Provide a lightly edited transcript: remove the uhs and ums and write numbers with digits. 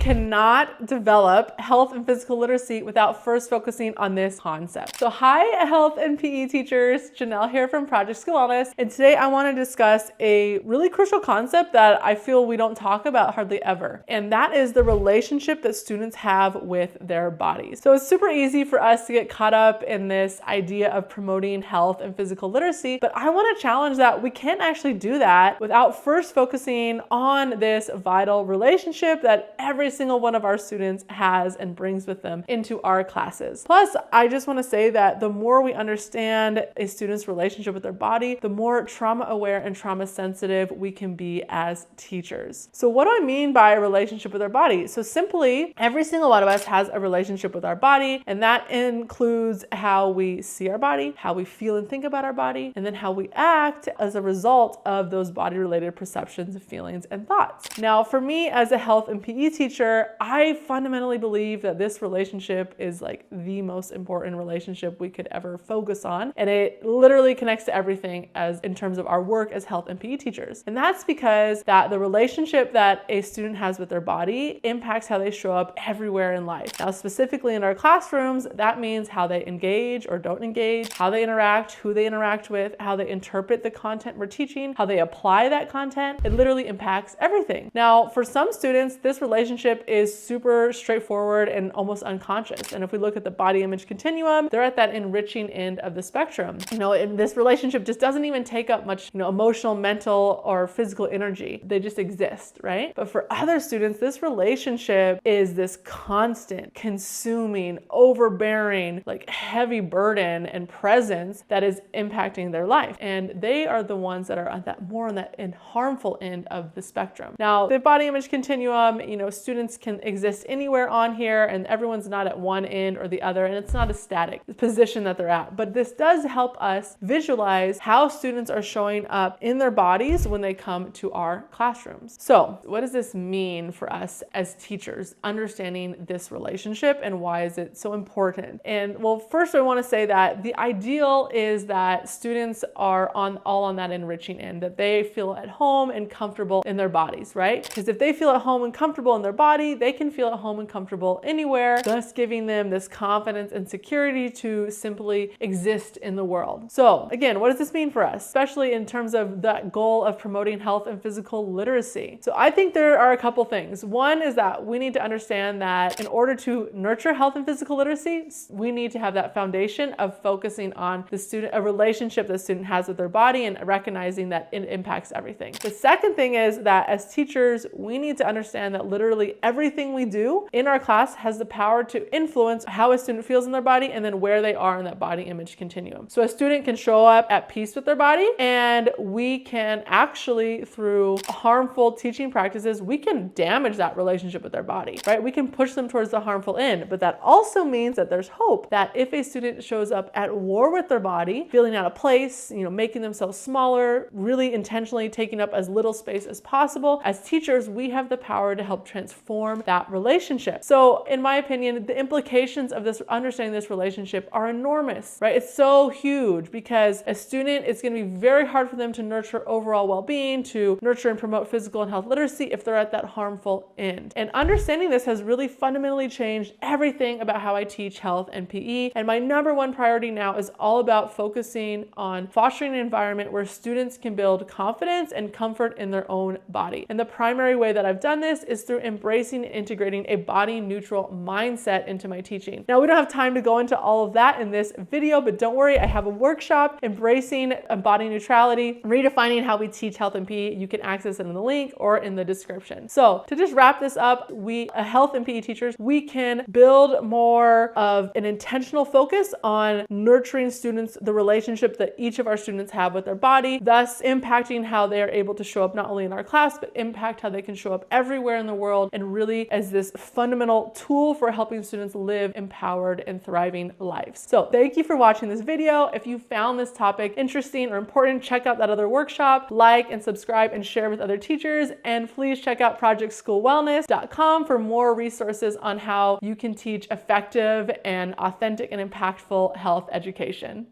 cannot develop health and physical literacy without first focusing on this concept. So hi, health and PE teachers, Janelle here from Project School Wellness, and today I want to discuss a really crucial concept that I feel we don't talk about hardly ever, and that is the relationship that students have with their bodies. So it's super easy for us to get caught up in this idea of promoting health and physical literacy, but I want to challenge that we can't actually do that without first focusing on this vital relationship that every single one of our students has and brings with them into our classes. Plus, I just want to say that the more we understand a student's relationship with their body, the more trauma aware and trauma sensitive we can be as teachers. So what do I mean by a relationship with our body? So simply, every single one of us has a relationship with our body, and that includes how we see our body, how we feel and think about our body, and then how we act as a result of those body-related perceptions, feelings, and thoughts. Now, for me as a health and PE teacher, I fundamentally believe that this relationship is like the most important relationship we could ever focus on, and it literally connects to everything as in terms of our work as health and PE teachers. And that's because that the relationship that a student has with their body impacts how they show up everywhere in life. Now, specifically in our classrooms, that means how they engage or don't engage, how they interact, who they interact with, how they interpret the content we're teaching, how they apply that content. It literally impacts everything. Now, for some students, this relationship is super straightforward and almost unconscious. And if we look at the body image continuum, they're at that enriching end of the spectrum. And this relationship just doesn't even take up much, emotional, mental, or physical energy. They just exist, right? But for other students, this relationship is this constant, consuming, overbearing, like heavy burden and presence that is impacting their life. And they are the ones that are on that more on that harmful end of the spectrum. Now, the body image continuum, students can exist anywhere on here, and everyone's not at one end or the other, and it's not a static position that they're at. But this does help us visualize how students are showing up in their bodies when they come to our classrooms. So what does this mean for us as teachers, understanding this relationship, and why is it so important? And well, first I want to say that the ideal is that students are all on that enriching end, that they feel at home and comfortable in their bodies, right? Because if they feel at home and comfortable in their body, they can feel at home and comfortable anywhere, thus giving them this confidence and security to simply exist in the world. So again, what does this mean for us, especially in terms of that goal of promoting health and physical literacy? So I think there are a couple things. One is that we need to understand that in order to nurture health and physical literacy, we need to have that foundation of focusing on the student, a relationship the student has with their body, and recognizing that it impacts everything. The second thing is that as teachers, we need to understand that literally everything we do in our class has the power to influence how a student feels in their body and then where they are in that body image continuum. So a student can show up at peace with their body, and we can actually, through harmful teaching practices, we can damage that relationship with their body, right? We can push them towards the harmful end, but that also means that there's hope that if a student shows up at war with their body, feeling out of place, making themselves smaller, really intentionally taking up as little space as possible, as teachers, we have the power to help transform that relationship. So in my opinion, the implications of this, understanding this relationship, are enormous, right? It's so huge because a student, it's going to be very hard for them to nurture overall well-being, to nurture and promote physical and health literacy if they're at that harmful end. And understanding this has really fundamentally changed everything about how I teach health and PE. And my number one priority now is all about focusing on fostering an environment where students can build confidence and comfort in their own body. And the primary way that I've done this is through embracing and integrating a body neutral mindset into my teaching. Now, we don't have time to go into all of that in this video, but don't worry, I have a workshop, Embracing Body Neutrality, redefining how we teach health and PE. You can access it in the link or in the description. So to just wrap this up, we, health and PE teachers, we can build more of an intentional focus on nurturing students, the relationship that each of our students have with their body, thus impacting how they are able to show up not only in our class, but impact how they can show up everywhere in the world, and really as this fundamental tool for helping students live empowered and thriving lives. So thank you for watching this video. If you found this topic interesting or important, check out that other workshop, like and subscribe and share with other teachers, and please check out projectschoolwellness.com for more resources on how you can teach effective and authentic and impactful health education.